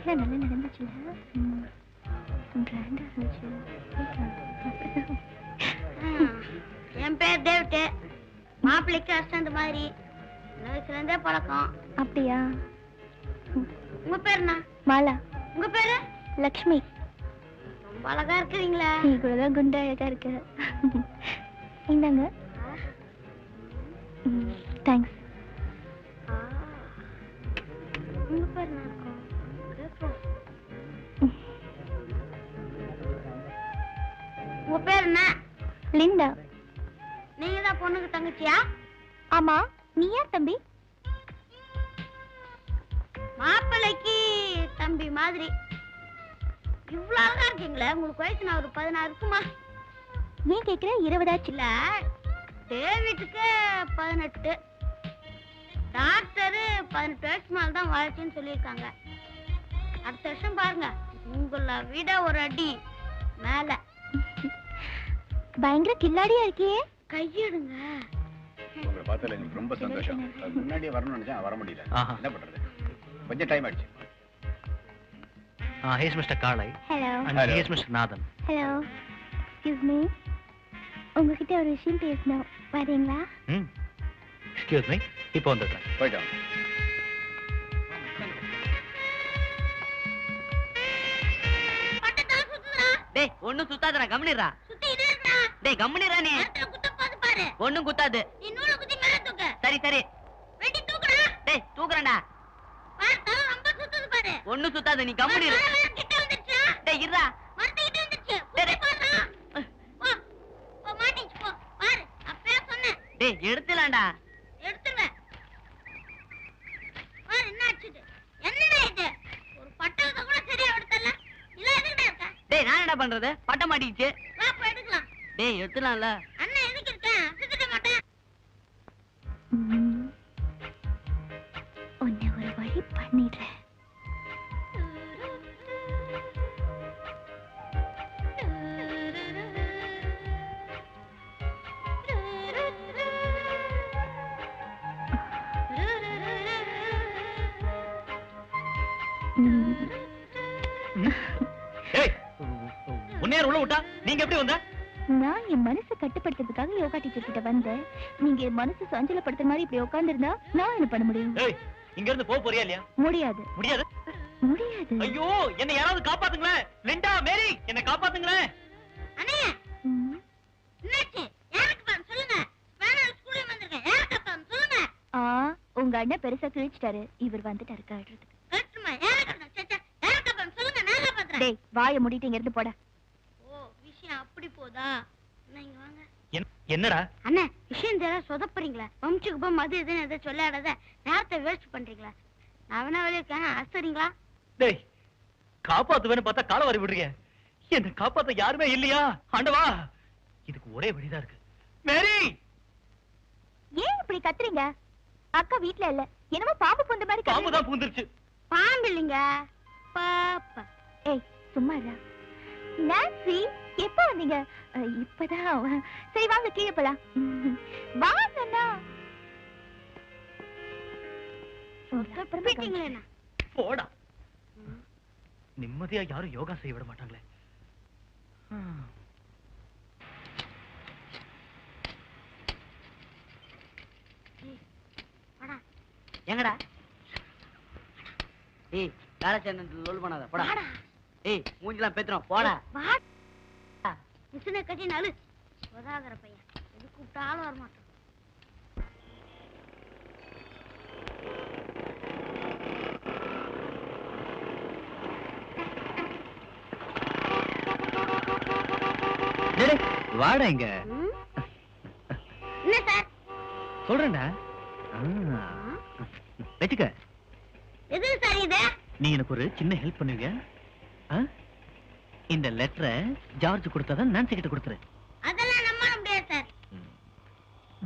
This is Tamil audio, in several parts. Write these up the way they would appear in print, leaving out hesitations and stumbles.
இல்ல நல்லா நடந்துச்சுல. கிராண்டா இருந்துச்சு. என் பேர் டேவிட். மாப்பிள்ளைக்கு அஸ்டண்ட் மாதிரி சின்ன வயசுல இருந்தே பழக்கம். அப்படியா? உங்க பேர் என்ன? மாலா. உங்க பேரு? லக்ஷ்மி. ரொம்ப அழகா இருக்கிறீங்களா? நீ கூட குண்டா அழகா இருக்க. இந்தாங்க. தேங்க்ஸ். உங்க பேர் என்ன? உங்க பேர் என்ன? லிண்டா. நீங்க தான் பொண்ணுக்கு தங்கச்சியா? ஆமா. நீ யார் தம்பி? மாப்பிள்ளைக்கு தம்பி மாதிரி. இவ்வளவு அழகா இருக்கீங்களே. உங்களுக்கு வயசு நான் ஒரு 16 இருக்குமா? ஏன் கேக்குற? 20 ஆச்சு. இல்ல, டேவிட்டுக்கு 18. டாக்டர் 18 வயசு மேல தான் வாழ்க்கைன்னு சொல்லியிருக்காங்க. அடுத்த வருஷம் பாருங்க, உங்களை விட ஒரு அடி மேல. பயங்கர கில்லாடியா இருக்கியே. கையெடுங்க. உங்களை பார்த்ததுல எனக்கு ரொம்ப சந்தோஷம். முன்னாடியே வரணும்னு நினைச்சேன், வர முடியல. என்ன பண்றது, கொஞ்சம் டைம் ஆயிடுச்சு. He is Mr. Kalai. Hello. And he is Mr. Nathan. Hello. Excuse me. உங்ககிட்ட ஒரு விஷயம் பேசணும். வரீங்களா? Excuse me. இப்போ வந்துடுறேன். போயிட்டோம். டேய் ஒண்ணும் சுத்தாதடா, கம்முனிரா. சுத்திட்டே இருக்கா. டேய் கம்முனிரா நீ. குத்த பாத்து பாரு. ஒண்ணும் குத்தாது. நீ நூல குத்தி மேல தூக்கு. சரி சரி. வெட்டி தூக்குடா. டேய் தூக்குறேன்டா. பாரு ரொம்ப சுத்துது பாரு. ஒண்ணும் சுத்தாது, நீ கம்முனிரா. கிட்ட வந்துச்சா? டேய் இருடா. மரத்துக்கிட்ட வந்துச்சு. குத்தி பாருடா. போ. போ மாட்டிச்சு போ. பாரு. அப்பவே சொன்னேன். டேய் எடுத்துலாம்டா. எடுத்துருவேன். பாரு என்ன ஆச்சுது. என்னடா இது? ஒரு பட்டத்தை கூட சரியா எடுத்தல. இல்ல எதுக்குடா இருக்க? டேய் நான் என்ன பண்றது? பட்ட மாட்டிச்சு. வா போய் எடுக்கலாம். டேய் எடுத்துலாம்ல. அண்ணா எதுக்கு இருக்கேன்? சுத்திட மாட்டேன். உன்னை ஒரு வழி பண்ணிடுறேன். உன்னையார் உள்ள விட்டா நீங்க எப்படி வந்த? நான் என் மனசை கட்டுப்படுத்துறதுக்காக யோகா டீச்சர் கிட்ட வந்தேன். நீங்க என் மனசு சஞ்சலப்படுத்துற மாதிரி இப்படி உட்கார்ந்து இருந்தா நான் என்ன பண்ண முடியும்? இங்க இருந்து போக போறியா இல்லையா? முடியாது. முடியாது? முடியாது. ஐயோ என்ன யாராவது காப்பாத்துங்களேன். லிண்டா, மேரி என்ன காப்பாத்துங்களேன். அண்ணே என்னாச்சு? யாருக்கு பான் சொல்லுங்க. ஸ்பானிஷ் ஸ்கூல்ல வந்திருக்கேன். யாருக்கு பான் சொல்லுங்க. உங்க அண்ணன் பெருசா கிழிச்சிட்டாரு. இவர் வந்துட்டாரு காட்டுறதுக்கு. கட்டுமா? யாருக்கு பான் சச்சா? யாருக்கு பான் சொல்லுங்க. நான் காப்பாத்துறேன். டேய் வாயை மூடிட்டு இங்க இருந்து போடா. ஓ விஷயம் அப்படி போதா? அண்ணா இங்க வாங்க. என்னடா? அண்ணா விஷயம் தெரியல சொதப்புறீங்களா? வம்சுக்கு போய் மது எதுன்னு எதை சொல்லாடாத நேரத்தை வேஸ்ட் பண்றீங்களா? நான் வேணா வெளியே இருக்கேன், அசறீங்களா? டேய் காப்பாத்துவேன்னு பார்த்தா கால வாரி விடுறீங்க. என்ன காப்பாத்த யாருமே இல்லையா? ஆண்டவா, இதுக்கு ஒரே வழிதான் இருக்கு. மேரி, ஏன் இப்படி கத்துறீங்க? அக்கா வீட்ல இல்ல. என்னமோ பாம்பு பூந்த மாதிரி பாம்பு தான் பூந்துருச்சு. பாம்பு இல்லைங்க, பாப்பா. ஏய் சும்மா இரு. நான்சி எப்போ வந்தீங்க? இப்பதான். சரி வாங்க கீழே போலாம். வாங்கண்ணா. சொதப்பிட்டீங்களேண்ணா. போடா. நிம்மதியா யாரும் யோகா செய்ய விட மாட்டாங்களே. எங்கடா? ஏய் வேலை சேர்ந்து லோல் பண்ணாத போடா. ஏய் மூஞ்சிலாம் பேத்துறோம் போடா. மிஷினை கட்டினாலு சொதாகர பையன் எது கூப்பிட்டாலும் வரமாட்டோம். வாடா இங்க. என்ன சார்? சொல்றேன்டா. வெச்சுக்க. எது சார் இது? நீ எனக்கு ஒரு சின்ன ஹெல்ப் பண்ணுவீங்க? இந்த லெட்டரை ஜார்ஜ் கொடுத்ததா நான்சி கிட்ட கொடுத்துரு. அதெல்லாம் நம்ப முடியாது சார்.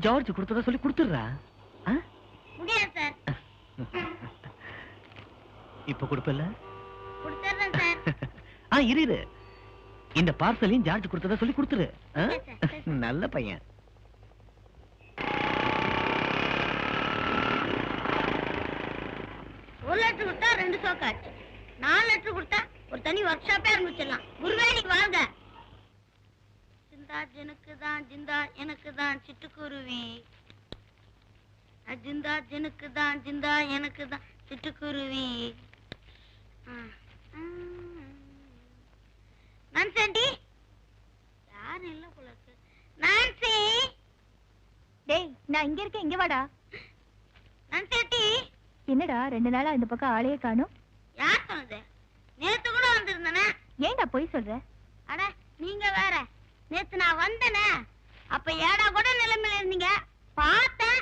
ஜார்ஜ் கொடுத்ததா சொல்லி கொடுத்துடுறா. முடியாது சார். இப்ப கொடுப்பல? கொடுத்துறேன் சார். இரு. இந்த பார்சலையும் ஜார்ஜ் கொடுத்ததா சொல்லி கொடுத்துரு. நல்ல பையன். ஒரு லெட்டர் கொடுத்தா 2 சோக்காச்சு. 4 லெட்டர் கொடுத்தா ஒரு தனி ஒர்க் ஷாப்பே ஆரம்பிச்சிடலாம். குருவே நீங்க வாங்க. ஜிந்தா ஜனுக்கு தான் ஜிந்தா எனக்கு தான் சிட்டுக்குருவி. ஜிந்தா ஜனுக்கு தான் ஜிந்தா எனக்கு தான் சிட்டுக்குருவி. நான்சி யாரும் இல்ல போல இருக்கு. நான்சி டேய் நான் இங்க இருக்கேன், இங்க வாடா. நான்சி என்னடா 2 நாளா இந்த பக்கம் ஆளையே காணோம்? யார் சொன்னது? நேத்து கூட வந்திருந்தேனே. ஏன்டா போய் சொல்ற? அட நீங்க வேற. நேத்து நான் வந்தேனே, அப்ப ஏடா கூட நிலைமையில இருந்தீங்க. பார்த்தேன்,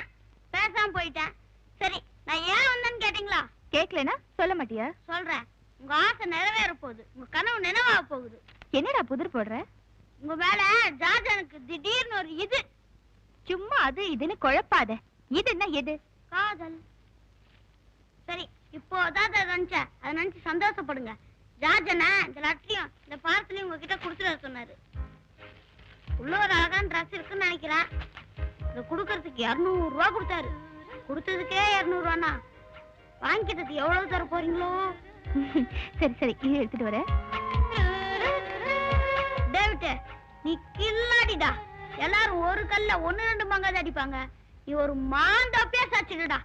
பேசாம போயிட்டேன். சரி நான் ஏன் வந்தேன்னு கேட்டீங்களா? கேக்கலனா சொல்ல மாட்டியா? சொல்றேன். உங்க ஆசை நிறைவேற போகுது, உங்க கனவு நினைவாக போகுது. என்னடா புதிர் போடுற? உங்க மேல ஜார்ஜனுக்கு திடீர்னு ஒரு இது. சும்மா அது இதுன்னு குழப்பாத. இது என்ன எது? காதல். சரி இப்போ அதாவது அதை நினைச்சு சந்தோஷப்படுங்க. ஜார்ஜனை இந்த லட்சியம் இந்த பார்சலையும் உங்ககிட்ட கொடுத்துட சொன்னாரு. உள்ள ஒரு அழகான ட்ரெஸ் இருக்குன்னு நினைக்கிறேன். இதை கொடுக்கறதுக்கு 200 ரூபா கொடுத்தாரு. கொடுத்ததுக்கே 200 ரூபானா வாங்கிக்கிட்டது எவ்வளவு தர போறீங்களோ? சரி சரி இது எடுத்துட்டு வர. டேவிட் நீ கில்லாடிடா. எல்லாரும் ஒரு கல்ல 1-2 மங்காத அடிப்பாங்க. நீ ஒரு மாந்தோப்பியா சாச்சிடுடா.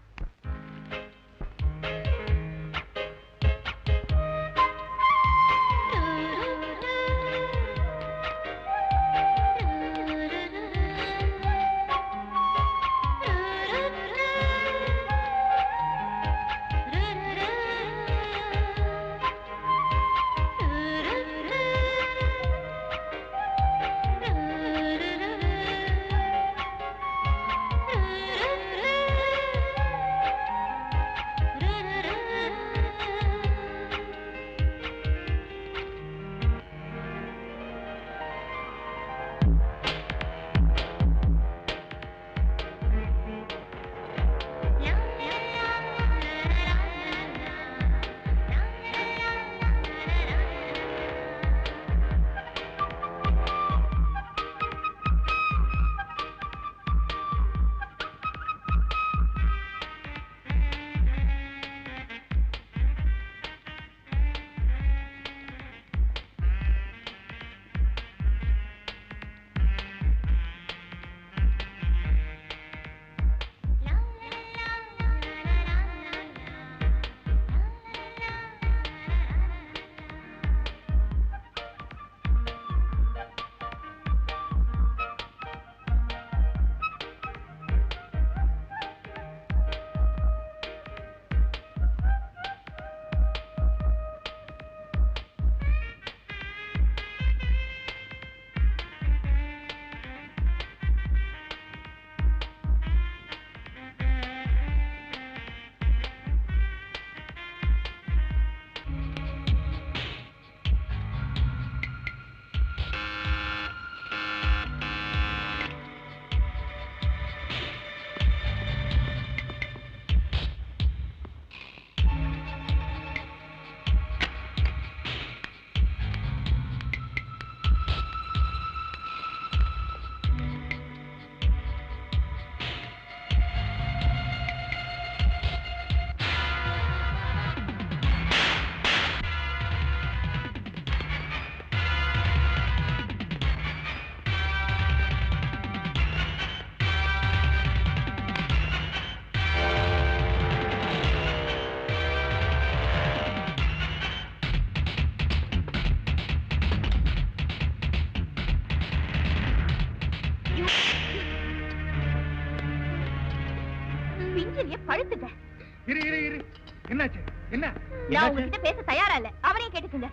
என்னாச்சு? என்ன? நான் உங்ககிட்ட பேச தயாரா இல்ல. அவரையும் கேட்டுக்குங்க.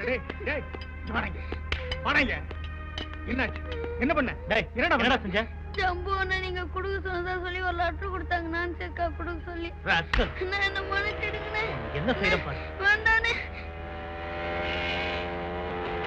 டேய் டேய் வாங்க. வாங்க. என்னாச்சு? என்ன பண்ண? டேய் என்னடா செஞ்ச? ஜம்புவனை நீங்க குடுக்க சொன்னதா சொல்லி ஒரு லெட்டர் கொடுத்தாங்க. நான் செக்கா குடுக்க சொல்லி. ராஸ்கல். நான் என்ன மன்னிச்சிடுங்க. என்ன செய்யற பாரு. வேண்டானே.